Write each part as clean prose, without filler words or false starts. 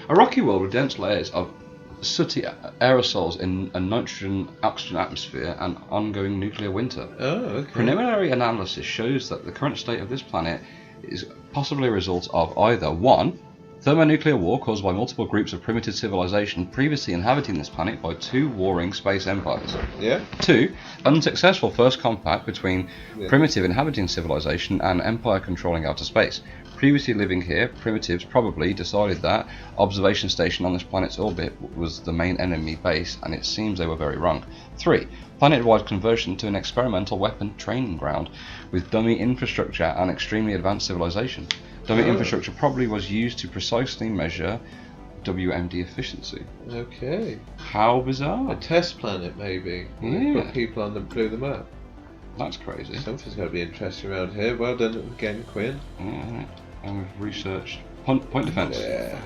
A rocky world with dense layers of sooty aerosols in a nitrogen-oxygen atmosphere and ongoing nuclear winter. Oh, okay. Preliminary analysis shows that the current state of this planet is possibly a result of either 1. Thermonuclear war caused by multiple groups of primitive civilization previously inhabiting this planet by 2 warring space empires. Yeah. 2. Unsuccessful first contact between primitive inhabiting civilization and empire controlling outer space. Previously living here, primitives probably decided that observation station on this planet's orbit was the main enemy base, and it seems they were very wrong. 3. Planet-wide conversion to an experimental weapon training ground with dummy infrastructure and extremely advanced civilization. Dummy infrastructure probably was used to precisely measure WMD efficiency. Okay. How bizarre. A test planet, maybe. Yeah. Put people on them, blew them up. That's crazy. Something's got to be interesting around here. Well done again, Quinn. Yeah. And we've researched point defense. Yeah.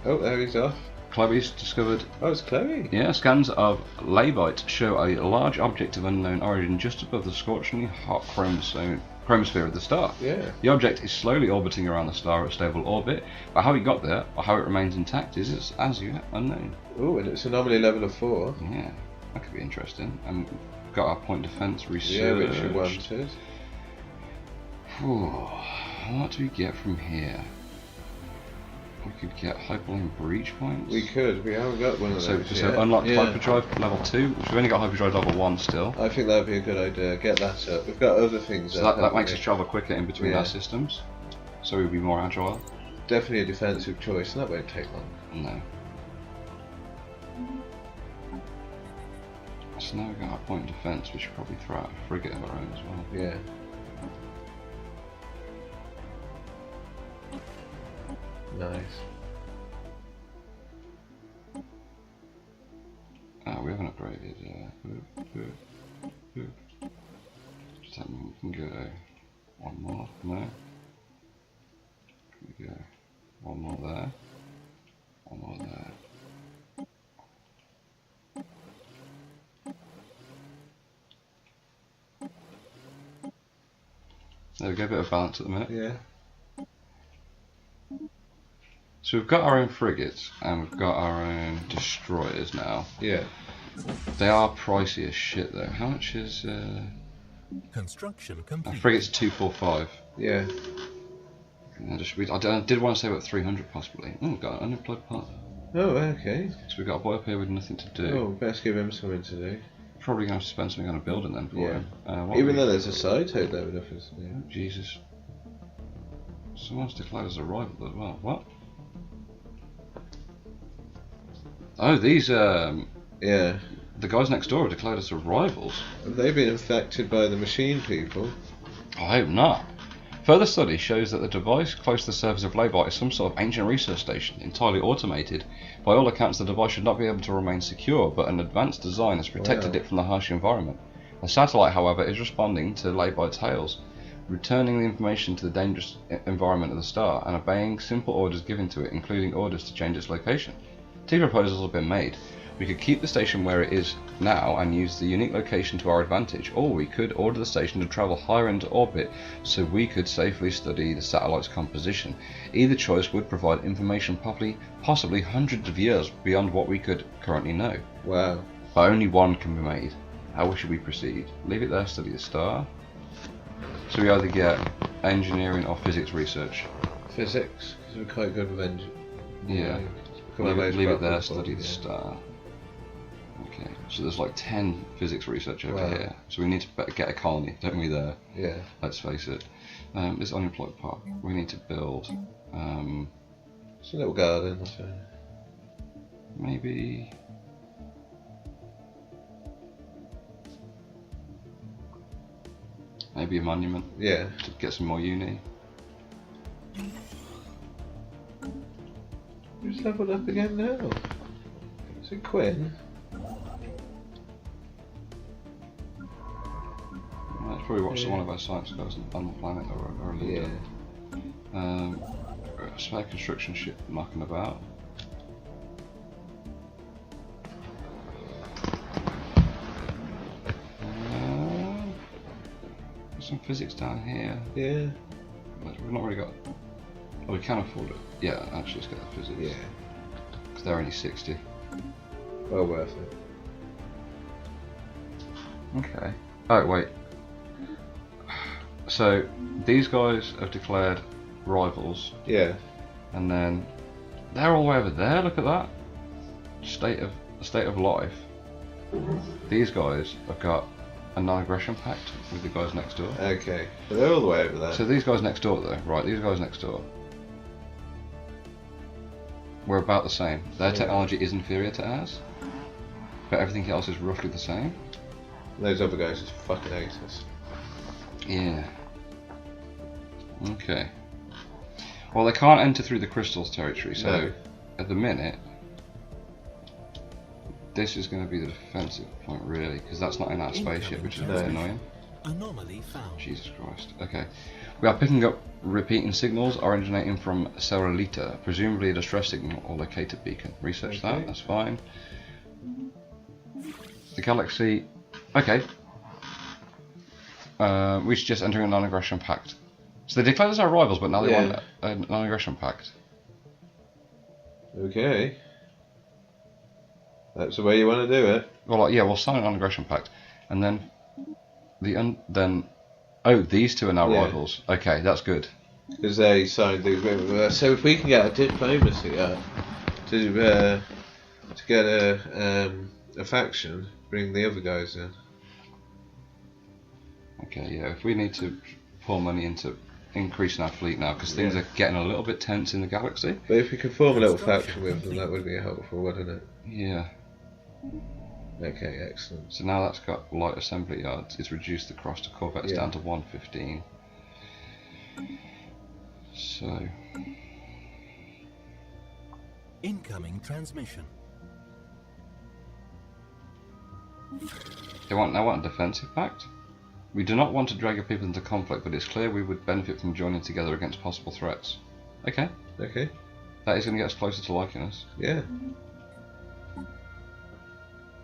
Oh, there he's off. Chloe's discovered. Oh, it's Chloe. Yeah, scans of labite show a large object of unknown origin just above the scorchingly hot chromosphere of the star. Yeah. The object is slowly orbiting around the star at stable orbit, but how it got there or how it remains intact is as yet unknown. Oh, and it's anomaly level of 4. Yeah, that could be interesting. And we've got our point defense research. Yeah, which you wanted. What do we get from here? We could get hyperlink breach points. We could. We haven't got one of those So yet. unlocked hyperdrive level 2, which we've only got hyperdrive level 1 still. I think that'd be a good idea. Get that up. We've got other things. So that makes us travel quicker in between our systems. So we'll be more agile. Definitely a defensive choice, and that won't take long. No. So now we've got our point of defence, we should probably throw out a frigate of our own as well. Yeah. Nice. We haven't upgraded. Does that mean we can go one more? No. Can we go one more there? One more there. There we go, a bit of balance at the minute. Yeah. So we've got our own frigates and we've got our own destroyers now. Yeah. They are pricey as shit though. How much is construction complete? Our frigate's 245. Yeah. I did want to say about 300 possibly. Oh, we've got an unemployed part. Oh, okay. So we've got a boy up here with nothing to do. Oh, best give him something to do. Probably going to have to spend something on a building then for him. Even though there's a Psytoad there with us. Yeah. Oh, Jesus. Someone's declared as a rival as well. What? Oh, these Yeah. the guys next door have declared us as rivals. Have they been infected by the machine people? I hope not. Further study shows that the device close to the surface of Labite is some sort of ancient research station, entirely automated. By all accounts, the device should not be able to remain secure, but an advanced design has protected it from the harsh environment. The satellite, however, is responding to Labite's hails, returning the information to the dangerous environment of the star, and obeying simple orders given to it, including orders to change its location. 2 proposals have been made. We could keep the station where it is now and use the unique location to our advantage, or we could order the station to travel higher into orbit so we could safely study the satellite's composition. Either choice would provide information possibly hundreds of years beyond what we could currently know. Wow. But only one can be made. How should we proceed? Leave it there, study the star. So we either get engineering or physics research. Physics, because we're quite good with engineering. Yeah. Leave it there, study the star. Okay, so there's like 10 physics research over here. So we need to get a colony, don't we, there? Yeah. Let's face it. This unemployed park, we need to build. It's a little garden, so. Maybe. Maybe a monument. Yeah. To get some more uni. Who's leveled up again now? Is it Quinn? Let's probably watch one of our science guys on the planet or a leader. A spare construction ship knocking about. Some physics down here. Yeah. We've not really got. Oh, we can afford it. Yeah, actually, let's get that physics. Yeah. They're only 60. Well worth it. Okay. Oh, wait. So, these guys have declared rivals, Yeah. and then they're all the way over there, look at that. State of life. These guys have got a non-aggression pact with the guys next door. Okay. So they're all the way over there. So these guys next door though, right, these guys next door, we're about the same. Their technology is inferior to ours, but everything else is roughly the same. Those other guys just fucking hate us. Yeah. Okay. Well, they can't enter through the crystals territory, so No. at the minute, this is going to be the defensive point, really, because that's not in our spaceship, which is really annoying. Anomaly found. Jesus Christ. Okay. We are picking up repeating signals originating from Cerulita, presumably a distress signal or locator beacon. Research that, that's fine. The galaxy. Okay. We suggest entering a non-aggression pact. So they declared us our rivals, but now they want a non-aggression pact. Okay. That's the way you want to do it. Well, like, yeah, we'll sign a non-aggression pact, and then oh, these two are now rivals. Okay, that's good. Because they signed the agreement with us. So if we can get a diplomacy up to get a faction, bring the other guys in. Okay, yeah, if we need to pour money into increasing our fleet now, because things are getting a little bit tense in the galaxy. But if we could form a little faction with them, that would be helpful, wouldn't it? Yeah. Okay, excellent. So now that's got light assembly yards. It's reduced the cross to corvettes down to 115. So. Incoming transmission. They want a defensive pact. We do not want to drag your people into conflict, but it's clear we would benefit from joining together against possible threats. Okay. Okay. That is going to get us closer to liking us. Yeah.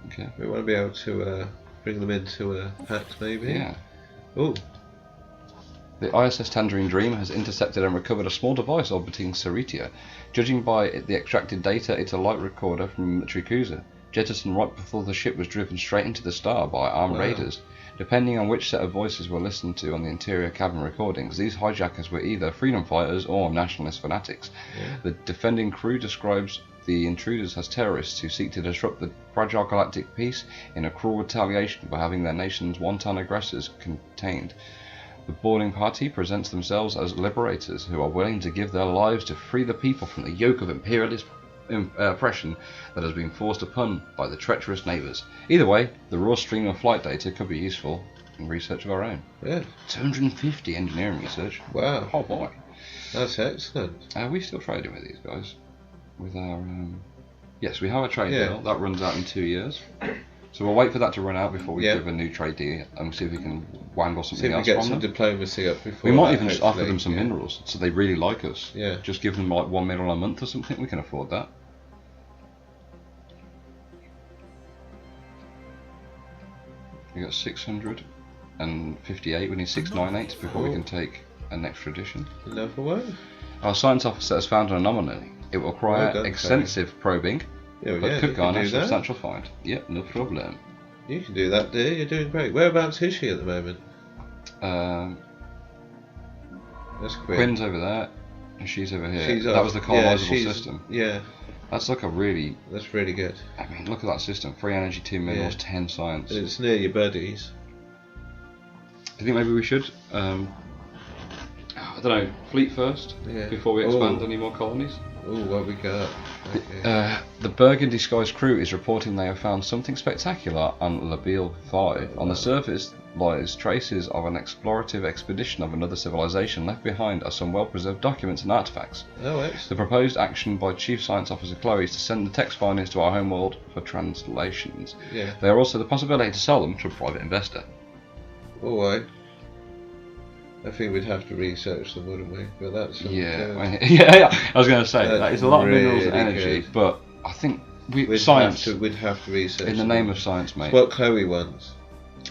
Okay. We want to be able to bring them into a pact, maybe. Yeah. Oh. The ISS Tangerine Dream has intercepted and recovered a small device orbiting Ceritia. Judging by the extracted data, it's a light recorder from a military cruiser, jettisoned right before the ship was driven straight into the star by armed raiders. Depending on which set of voices were listened to on the interior cabin recordings, these hijackers were either freedom fighters or nationalist fanatics. Yeah. The defending crew describes the intruders as terrorists who seek to disrupt the fragile galactic peace in a cruel retaliation by having their nation's wanton aggressors contained. The boarding party presents themselves as liberators who are willing to give their lives to free the people from the yoke of imperialist oppression that has been forced upon by the treacherous neighbours. Either way, the raw stream of flight data could be useful in research of our own. Yeah. 250 engineering research. Wow. Oh boy. That's excellent. Are we still trading with these guys? With our yes, we have a trade deal that runs out in 2 years. So we'll wait for that to run out before we give a new trade deal and see if we can wangle something else See if we from get some them. diplomacy up before. We might that, even just offer hopefully. them some minerals, so they really like us. Yeah. Just give them like 1 mineral a month or something. We can afford that. We got 658. We need 698 before we can take an extra edition. Another one? Our science officer has found an anomaly. It will require Well done, extensive probing, Yeah, but you could can garner a do that. substantial find. Yep, no problem. You can do that, dear. You're doing great. Whereabouts is she at the moment? That's quick. Quinn's over there, and she's over here. She's that off. was the Yeah, colonizable system. Yeah, That's like a really, that's really good. I mean, look at that system. 3 energy, 2 minerals, 10 science. And it's near your buddies. Do you think maybe we should, I don't know, fleet first, before we expand any more colonies? Oh, what we got? Okay. The Burgundy Skies crew is reporting they have found something spectacular on Labille 5. On the surface lies traces of an explorative expedition of another civilization. Left behind are some well-preserved documents and artifacts. Oh, The excellent. proposed action by Chief Science Officer Chloe is to send the text findings to our homeworld for translations. Yeah. There are also the possibility to sell them to a private investor. Alright. I think we'd have to research them, wouldn't we? But that's Yeah. I was going to say that is a lot of minerals and really energy, good. but I think we'd science have to research in the them. name of science, mate. It's what Chloe wants.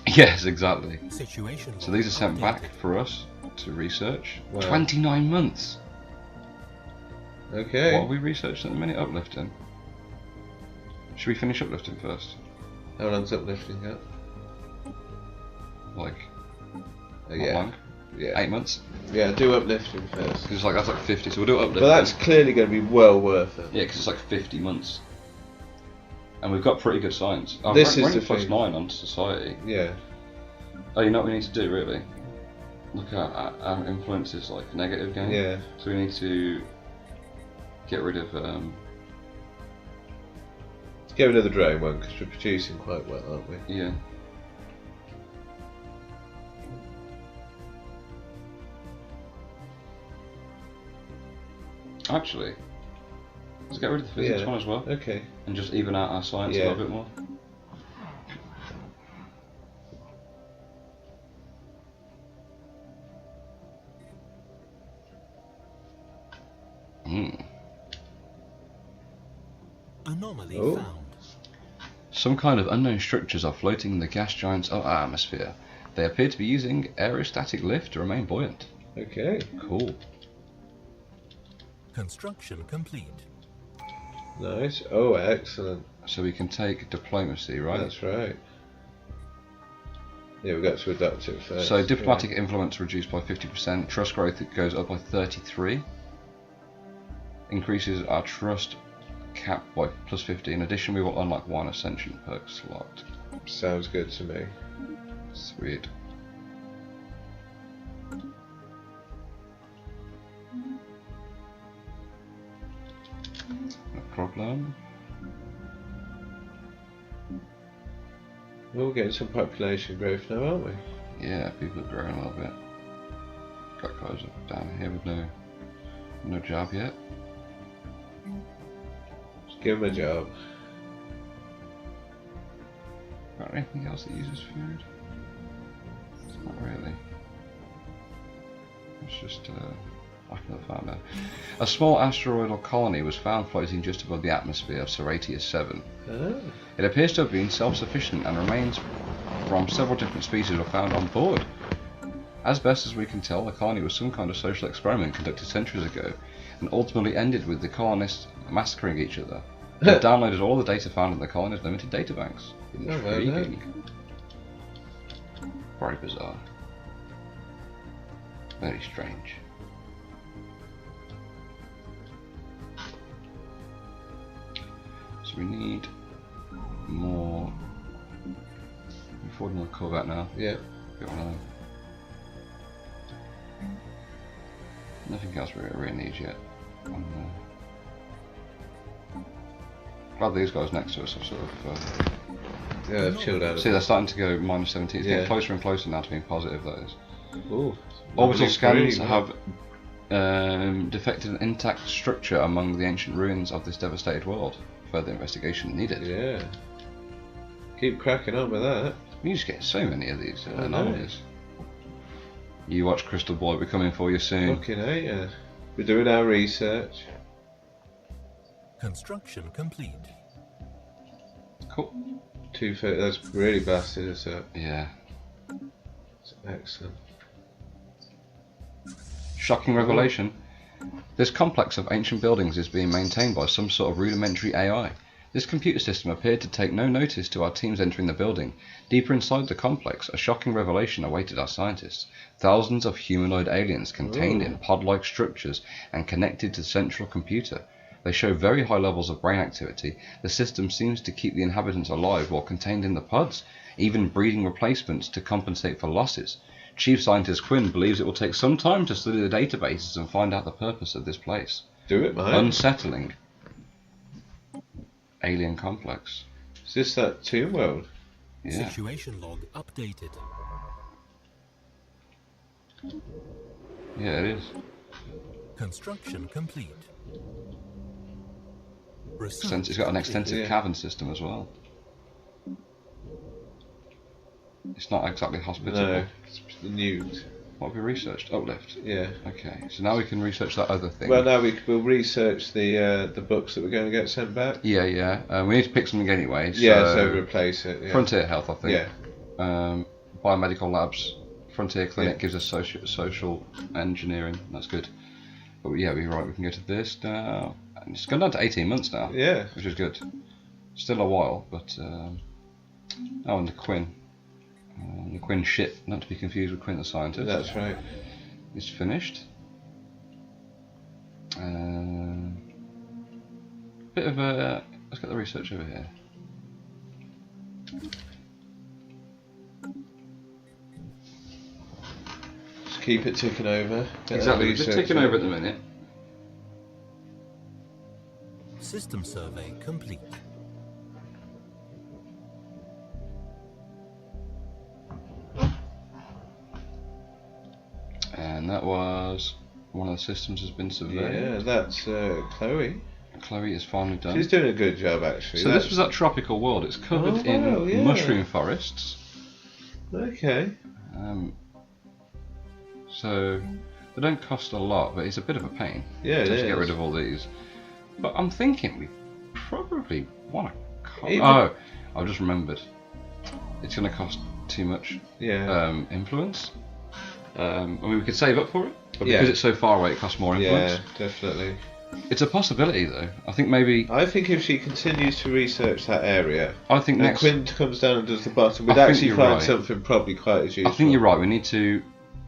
Yes, exactly. Situation. So these are sent back for us to research. Wow. 29 months. Okay. What are we researching at the minute? Uplifting. Should we finish uplifting first? How long's uplifting got? Like, not Yeah. long? Yeah. 8 months? Yeah, do uplifting first. Because that's like 50, so we'll do uplifting. But that's clearly going to be well worth it. Yeah, because it's like 50 months. And we've got pretty good science. Oh, This we're is only the plus thing. 9 on society. Yeah. Oh, you know what we need to do, really? Look at our influences, like negative game. Yeah. So we need to get rid of. Let's get rid of the drone one because we're producing quite well, aren't we? Yeah. Actually, let's get rid of the physics one as well, Okay. and just even out our science a Yeah. little bit more. Anomaly Oh. found. Some kind of unknown structures are floating in the gas giant's atmosphere. They appear to be using aerostatic lift to remain buoyant. Okay. Cool. Construction complete. Nice. Oh, excellent. So we can take diplomacy, right? That's right. Yeah, we've got to adapt it first. So diplomatic influence reduced by 50%, trust growth it goes up by 33, increases our trust cap by plus 50. In addition, we will unlock 1 ascension perk slot. Sounds good to me. Sweet. No problem. We're getting some population growth now, aren't we? Yeah, people are growing a little bit. Got guys up down here with no job yet. Just give them a job. Got anything else that uses food? Not really. It's just like another farm there. A small asteroidal colony was found floating just above the atmosphere of Seratius 7. Oh. It appears to have been self-sufficient, and remains from several different species were found on board. As best as we can tell, the colony was some kind of social experiment conducted centuries ago, and ultimately ended with the colonists massacring each other. They downloaded all the data found in the colony's limited databanks. Intriguing. Very bizarre. Very strange. So we need more. We afford another Corvette now. Yeah. Get one of them. Nothing else we really needs yet. Glad these guys next to us have sort of. Yeah, they've chilled out. See, they're starting to go minus 17. It's Yeah. getting closer and closer now to being positive, that is. Ooh. Orbital Lovely scans green, have detected an intact structure among the ancient ruins of this devastated world. Further investigation needed. Yeah. Keep cracking on with that. We just get so many of these I know. anomalies. You watch Crystal Boy, we're coming for you soon. Fucking hell, yeah. We're doing our research. Construction complete. Cool. 230, that's really blasted us up. Yeah. It's excellent. Shocking revelation. This complex of ancient buildings is being maintained by some sort of rudimentary AI. This computer system appeared to take no notice to our teams entering the building. Deeper inside the complex, a shocking revelation awaited our scientists. Thousands of humanoid aliens contained in pod-like structures and connected to the central computer. They show very high levels of brain activity. The system seems to keep the inhabitants alive while contained in the pods, even breeding replacements to compensate for losses. Chief Scientist Quinn believes it will take some time to study the databases and find out the purpose of this place. Do it, mate. Unsettling. Alien complex. Is this that tomb world? Yeah. Situation log updated. Yeah, it is. Construction complete. It's got an extensive Yeah. cavern system as well. It's not exactly hospitable. No, it's nuked. What have we researched? Uplift. Yeah. Okay, so now we can research that other thing. Well, now we'll research the books that we're going to get sent back. Yeah. We need to pick something anyway. So replace it. Yeah. Frontier Health, I think. Yeah. Biomedical Labs. Frontier Clinic Yeah. gives us social engineering. That's good. But yeah, we're right. We can go to this now. And it's gone down to 18 months now. Yeah. Which is good. Still a while, but oh, and the Quinn. The Quinn ship, not to be confused with Quinn the scientist. That's right. It's finished. Bit of a. Let's get the research over here. Just keep it ticking over. Exactly, just ticking over at the minute. System survey complete. And that was one of the systems has been surveyed. Yeah, that's Chloe. Chloe is finally done. She's doing a good job, actually. So this was that tropical world. It's covered in mushroom forests. Okay. So they don't cost a lot, but it's a bit of a pain Yeah, to it get is. rid of all these. But I'm thinking we probably want to. Even- Oh, I've just remembered. It's going to cost too much Yeah. influence. I mean, we could save up for it, but Yeah. because it's so far away, it costs more influence. Yeah, definitely. It's a possibility, though. I think maybe. I think if she continues to research that area, I think and next. Quinn comes down and does the bottom, we'd I think actually you're find right. something probably quite as useful. I think you're right. We need to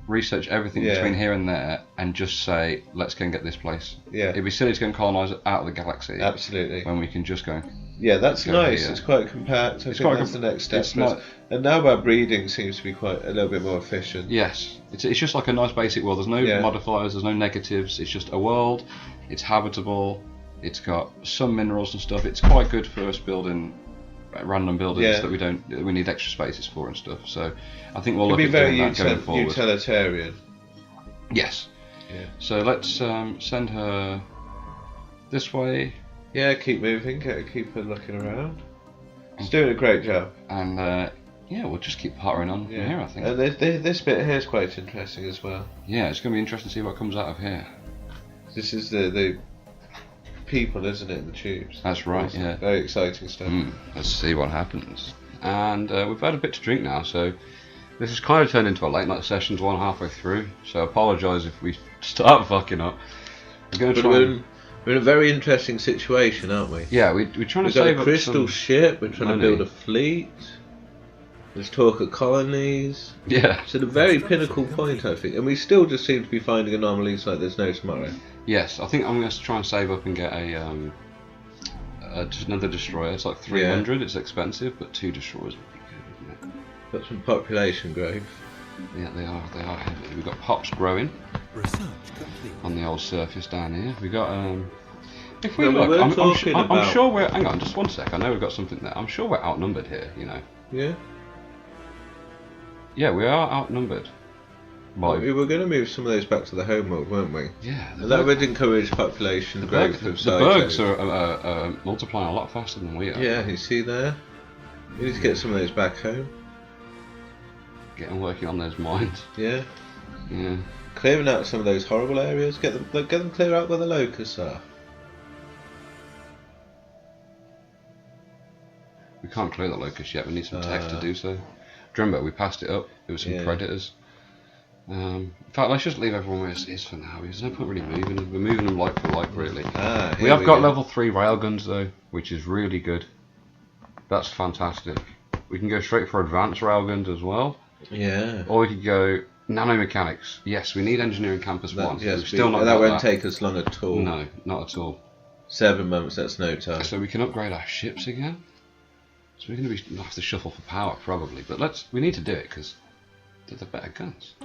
research everything Yeah. between here and there, and just say, let's go and get this place. Yeah, It'd be silly to go and colonise out of the galaxy absolutely. when we can just go. Yeah, that's Go nice. here. It's quite compact. I It's think quite that's the next step. it's for us. not- And now our breeding seems to be quite a little bit more efficient. Yes, it's just like a nice basic world. There's no Yeah. modifiers, there's no negatives. It's just a world. It's habitable. It's got some minerals and stuff. It's quite good for us building random buildings Yeah. that we need extra spaces for and stuff. So I think we'll It'd look be at very doing that going forward. utilitarian. Yes. Yeah. So let's send her this way, Yeah, keep moving. Keep her looking around. She's doing a great job. and yeah, we'll just keep pottering on from here, I think. And this bit here is quite interesting as well. Yeah, it's going to be interesting to see what comes out of here. This is the people, isn't it? The tubes. That's right, It's yeah. Very exciting stuff. Let's see what happens. And we've had a bit to drink now, so this has kind of turned into a late night session, one halfway through. So I apologise if we start fucking up. We're going to But try. we're in a very interesting situation, aren't we? Yeah, we're trying to We've got save a up crystal some. ship. We're trying money. to build a fleet. There's talk of colonies. Yeah. It's at a very pinnacle point, I think, and we still just seem to be finding anomalies like there's no tomorrow. Yes, I think I'm going to try and save up and get just another destroyer. It's like 300. It's expensive, but 2 destroyers would be good, wouldn't Got some population growth. it? Yeah, they are heavy. We've got hops growing Research complete. on the old surface down here. We got If we Well, we look, were I'm talking I'm about- sure we're. Hang on, just one sec. I know we've got something there. I'm sure we're outnumbered here. You know. Yeah. Yeah, we are outnumbered. We were going to move some of those back to the home world, weren't we? Yeah. And that would encourage population growth of the bergs Psytoads. are multiplying a lot faster than we are. Yeah, you see there? We need to get some of those back home. Getting working on those mines. Yeah. Yeah. Clearing out some of those horrible areas. Get them clear out where the locusts are. We can't clear the locust yet. We need some tech to do so. Remember, we passed it up. There were some Yeah. predators. In fact, let's just leave everyone where it is for now. There's no point really moving them. We're moving them like for like, really. We have got level 3 railguns though, which is really good. That's fantastic. We can go straight for advanced railguns as well, Yeah. or we could go nanomechanics. Yes, we need engineering campus 1. Yes, We've still not that got won't that. take us long at all. No, not at all. 7 months, that's no time. So we can upgrade our ships again. So we're going to have to shuffle for power probably, but we need to do it because they're the better guns.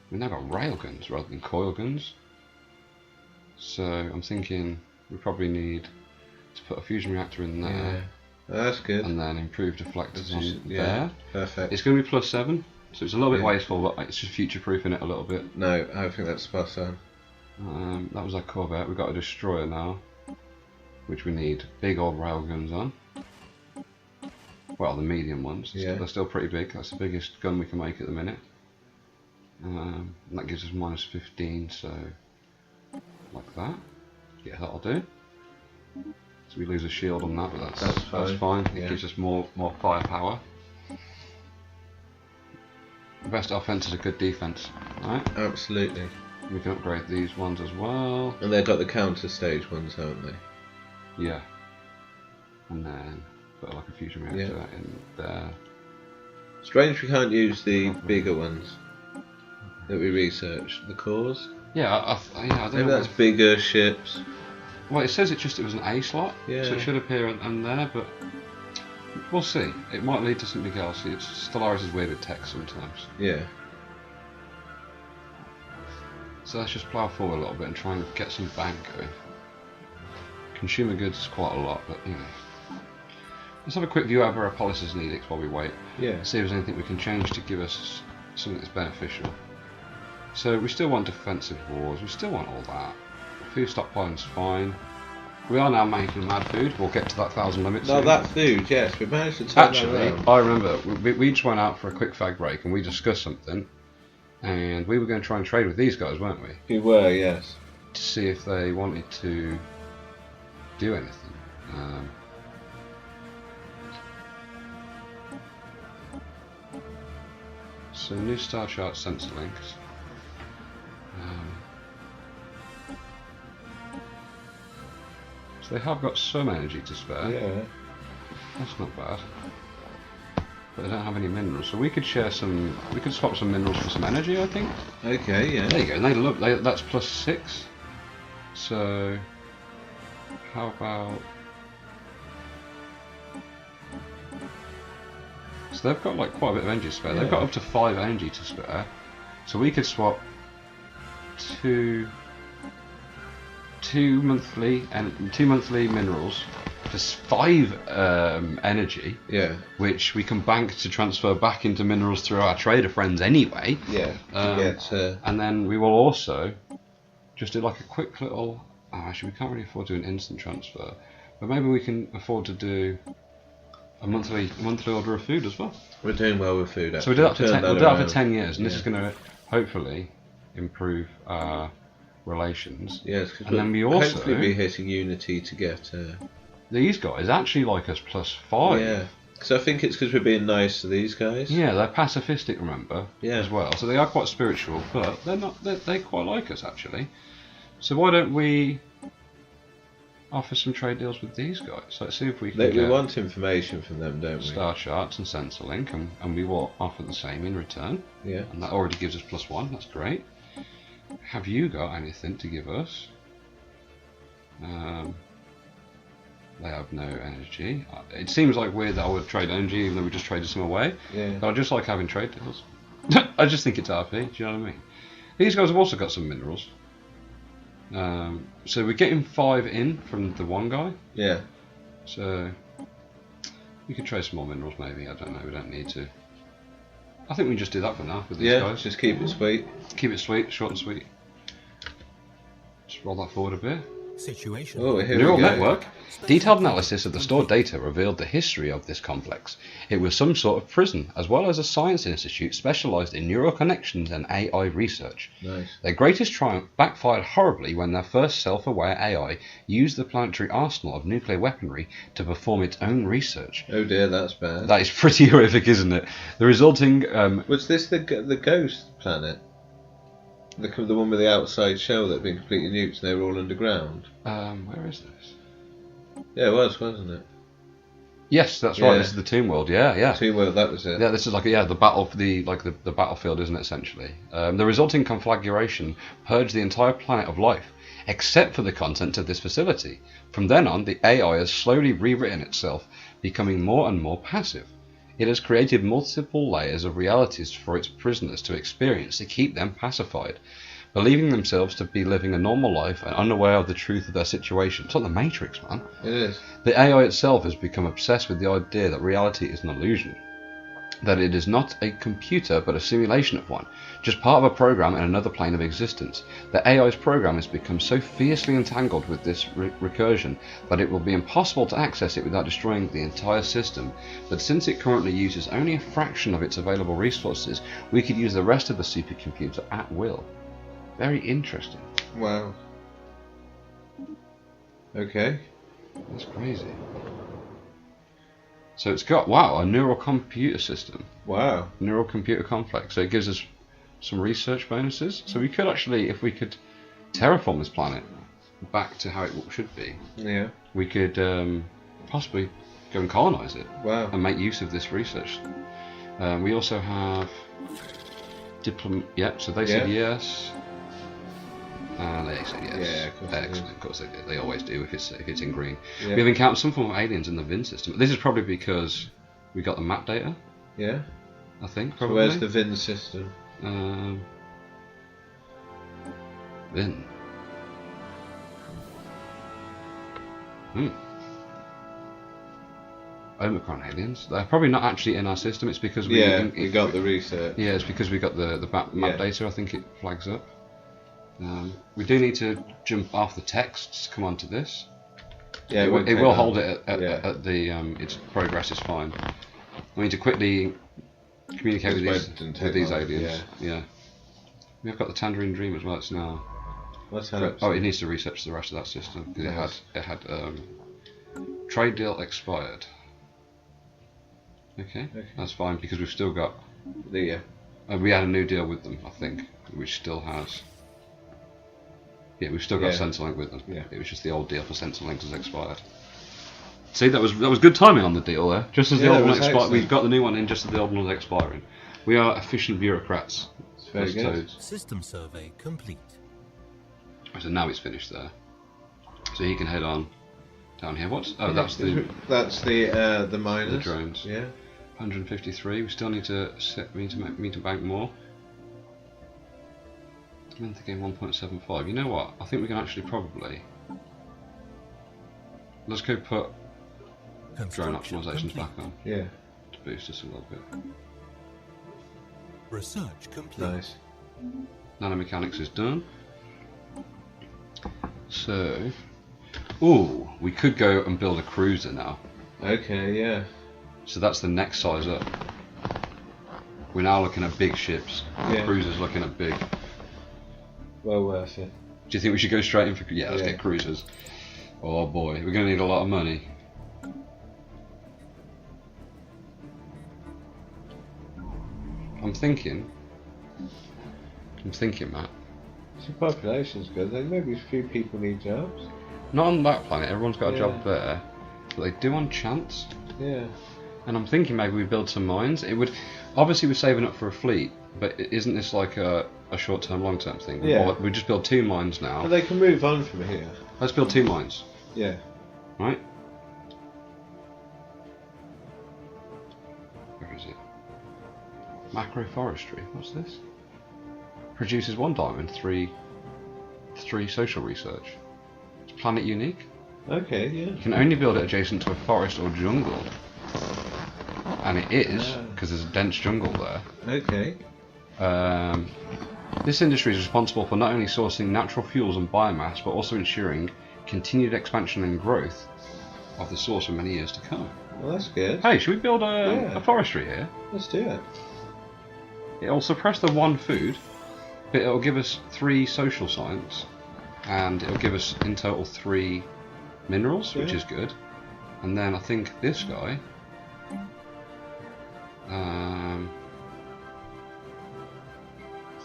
We've now got rail guns rather than coil guns. So I'm thinking we probably need to put a fusion reactor in there, Yeah. That's good. and then improve deflectors on Yeah, there. perfect. It's going to be +7, so it's a little bit Yeah. wasteful, but it's just future-proofing it a little bit. No, I think that's spot on. That was our corvette. We've got a destroyer now, which we need big old rail guns on. Well, the medium ones. Yeah. They're still pretty big. That's the biggest gun we can make at the minute. And that gives us -15, so like that. Yeah, that'll do. So we lose a shield on that, but that's fine. It Yeah. gives us more firepower. The best offense is a good defense, right? Absolutely. We can upgrade these ones as well. And they've got the counter stage ones, haven't they? Yeah. and then put like a fusion reactor in there. Strange we can't use the bigger ones that we researched. The cores. Yeah, I don't Maybe know. that's bigger ships. Well, it says it was an A slot, Yeah. so it should appear on there, but we'll see. It might lead to something else. Stellaris is weird with text sometimes. Yeah. So let's just plough forward a little bit and try and get some bank going. Consumer goods is quite a lot, but you know. Let's have a quick view over our policies and edicts while we wait. Yeah. See if there's anything we can change to give us something that's beneficial. So we still want defensive wars, we still want all that. Food stockpiling's fine. We are now making mad food, we'll get to that 1,000 limit No, soon. that food, yes, we managed to turn Actually, that around. I remember, we just went out for a quick fag break and we discussed something. And we were going to try and trade with these guys, weren't we? We were, yes. To see if they wanted to do anything. So new star chart sensor links. So they have got some energy to spare. Yeah. That's not bad. But they don't have any minerals, so we could share some. We could swap some minerals for some energy, I think. Okay, yeah. There you go. And they look. That's +6. So how about? So they've got like quite a bit of energy to spare. Yeah. They've got up to 5 energy to spare. So we could swap two monthly minerals for 5 energy. Yeah. Which we can bank to transfer back into minerals through our trader friends anyway. Yeah. And then we will also just do like a quick little. Oh, actually, we can't really afford to do an instant transfer, but maybe we can afford to do a monthly order of food as well. We're doing well with food. So we do that for 10. We'll do that for 10 years, and Yeah. this is going to hopefully improve our relations. Yes, because And then we we'll also- hopefully be hitting Unity to get. These guys actually like us +5. Yeah. So I think it's because we're being nice to these guys. Yeah, they're pacifistic, remember, Yeah. as well. So they are quite spiritual, but they're not. They quite like us actually. So why don't we offer some trade deals with these guys? Let's see if we can We get want information from them, don't we? star charts and sensor link, and we will offer the same in return. Yeah. And that already gives us +1. That's great. Have you got anything to give us? They have no energy. It seems like weird that I would trade energy even though we just traded some away. Yeah. But I just like having trade deals. I just think it's RP, do you know what I mean? These guys have also got some minerals. So we're getting 5 in from the one guy. Yeah. So we could trade some more minerals maybe, I don't know, we don't need to. I think we can just do that for now with these Yeah. guys. Just keep it sweet. Keep it sweet, short and sweet. Just roll that forward a bit. Situation. Oh, here Neural we go. network. Detailed analysis of the stored data revealed the history of this complex. It was some sort of prison, as well as a science institute specialised in neural connections and AI research. Nice. Their greatest triumph backfired horribly when their first self-aware AI used the planetary arsenal of nuclear weaponry to perform its own research. Oh dear, that's bad. That is pretty horrific, isn't it? The resulting... Was this the ghost planet? The one with the outside shell that had been completely nuked and they were all underground? where is this? Yeah, it was, wasn't it? Yes, that's right. Yeah. This is the Tomb World. Yeah. Two World, that was it. Yeah, this is like the battle for the battlefield, isn't it? Essentially, the resulting conflagration purged the entire planet of life, except for the content of this facility. From then on, the AI has slowly rewritten itself, becoming more and more passive. It has created multiple layers of realities for its prisoners to experience to keep them pacified, believing themselves to be living a normal life and unaware of the truth of their situation. It's like the Matrix, man. It is. The AI itself has become obsessed with the idea that reality is an illusion, that it is not a computer but a simulation of one, just part of a program in another plane of existence. The AI's program has become so fiercely entangled with this recursion that it will be impossible to access it without destroying the entire system. But since it currently uses only a fraction of its available resources, we could use the rest of the supercomputer at will. Very interesting. Wow. Okay. That's crazy. So it's got, wow, a neural computer system. Wow. Neural computer complex. So it gives us some research bonuses. So we could actually, if we could terraform this planet back to how it should be, Yeah. we could possibly go and colonise it Wow. and make use of this research. We also have yeah, so they said yes. And they said yes. Yeah, of course they Excellent. did. Of course they did. They always do if it's in green. Yeah. We have encountered some form of aliens in the VIN system. This is probably because we got the map data. Yeah. I think So probably. where's the VIN system? VIN. Omicron aliens. They're probably not actually in our system. It's because we we got the research. Yeah, it's because we got the map Yeah. data. I think it flags up. We do need to jump off the texts to come onto this. Yeah, it won't will take long. hold it at Yeah. the its progress is fine. We need to quickly communicate with This these won't take aliens. long, Yeah. We've got the Tangerine Dream as well. It's now. What's happening? Oh, it needs to research the rest of that system because Nice. it had trade deal expired. Okay, that's fine because we've still got. Yeah. We had a new deal with them, I think, which still has. Yeah, we've still got Yeah. Sentinelink with them. Yeah. It was just the old deal for Sentinelink has expired. See, that was good timing on the deal there. Just as the Yeah, old it one was expired, excellent. we've got the new one in just as the old one was expiring. We are efficient bureaucrats. It's very Us good. toads. System survey complete. So now it's finished there. So he can head on down here. What's? Oh, that's the miners. the drones. Yeah. 153. We still need to we need to bank more. I'm thinking 1.75. You know what? I think we can actually probably. Let's go put drone Construction optimizations complete. back on Yeah. to boost us a little bit. Research complete. Nice. Nanomechanics is done. So, ooh, we could go and build a cruiser now. Okay. Yeah. So that's the next size up. We're now looking at big ships. Yeah. Cruisers looking at big. Well worth it. Do you think we should go straight in for? Yeah, let's Yeah. get cruisers. Oh boy, we're going to need a lot of money. I'm thinking, Matt. The population's good. Then maybe a few people need jobs. Not on that planet. Everyone's got a Yeah. job there, but they do on chance. Yeah. And I'm thinking maybe we build some mines. It would, obviously we're saving up for a fleet, but isn't this like a short-term, long-term thing? Yeah. Or we just build 2 mines now. And they can move on from here. Let's build 2 mines, Yeah. right? Where is it? Macroforestry. What's this? Produces 1 diamond, 3 social research. It's planet unique. Okay. Yeah. You can only build it adjacent to a forest or jungle. And it is, because there's a dense jungle there. Okay. This industry is responsible for not only sourcing natural fuels and biomass, but also ensuring continued expansion and growth of the source for many years to come. Well, that's good. Hey, should we build Yeah. a forestry here? Let's do it. It'll suppress the 1 food, but it'll give us 3 social science, and it'll give us in total 3 minerals, which Yeah. is good. And then I think this guy.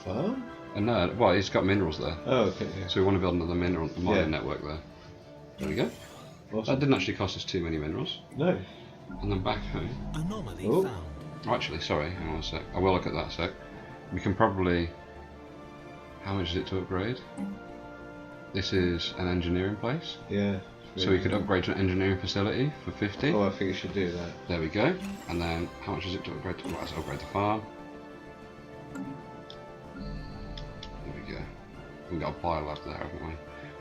Farm? No, well, it's got minerals there, Oh, okay. Yeah. so we want to build another mineral mining Yeah. network there. There we go. Awesome. That didn't actually cost us too many minerals. No. And then back home. Anomaly Oh. found. Oh, actually, sorry, hang on a sec. I will look at that a sec. We can probably. How much is it to upgrade? This is an engineering place, Yeah. so we could upgrade to an engineering facility for 50. Oh, I think you should do that. There we go. And then how much is it to upgrade to? Well, let's upgrade the farm. There we go. We've got a biolab there, haven't we?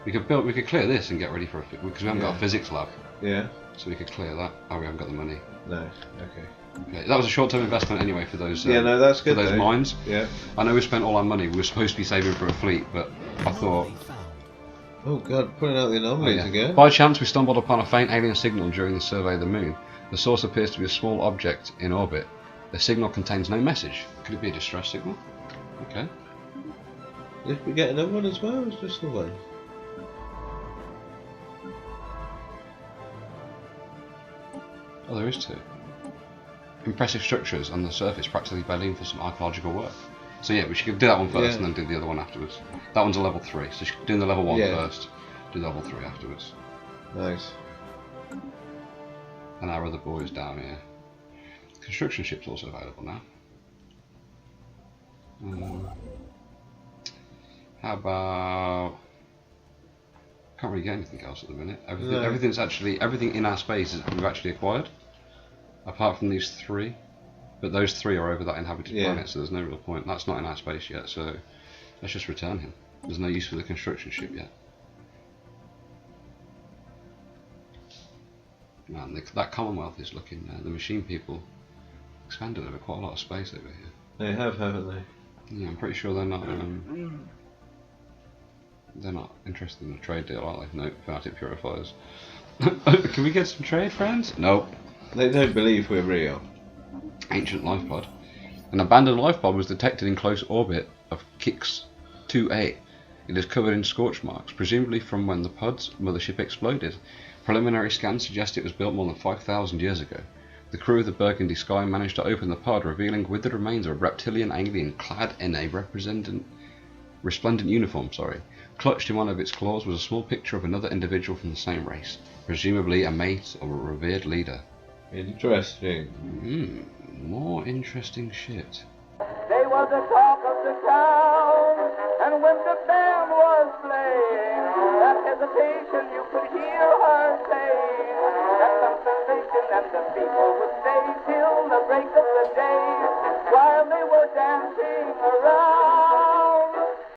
We could clear this and get ready for because we haven't got a Yeah. physics lab, Yeah. so we could clear that. Oh, we haven't got the money. No. Okay. Okay, that was a short-term investment anyway for those. Yeah. No, that's for good. those though. mines. Yeah. I know we spent all our money. We were supposed to be saving for a fleet, but I thought. Anomaly found. Oh God, putting out the Oh, anomalies yeah. again. By chance, we stumbled upon a faint alien signal during the survey of the moon. The source appears to be a small object in orbit. The signal contains no message. Could it be a distress signal? Okay. Did we get another one as well? Or was just the one? Oh, there is 2. Impressive structures on the surface, practically bedding for some archaeological work. So yeah, we should do that one first Yeah. and then do the other one afterwards. That one's a level 3, so doing the level 1 Yeah. first, do level 3 afterwards. Nice. And our other boys down here. Construction ship's also available now. How about... Can't really get anything else at the minute. Everything in our space we've actually acquired, apart from these 3. But those 3 are over that inhabited planet, so there's no real point. That's not in our space yet, so let's just return him. There's no use for the construction ship yet. Man, that Commonwealth is looking. The machine people expanded over quite a lot of space over here. They have, haven't they? Yeah, I'm pretty sure they're not. They're not interested in a trade deal, are they? No, fanatic purifiers. Can we get some trade, friends? Nope. They don't believe we're real. Ancient life pod. An abandoned life pod was detected in close orbit of Kix 2A. It is covered in scorch marks, presumably from when the pod's mothership exploded. Preliminary scans suggest it was built more than 5,000 years ago. The crew of the Burgundy Sky managed to open the pod, revealing with the remains of a reptilian alien clad in a resplendent uniform. Clutched in one of its claws was a small picture of another individual from the same race, presumably a mate or a revered leader. Interesting. More interesting shit. They were the talk of the town, and when the band was playing, that hesitation you could hear her saying, that some sensation and the people would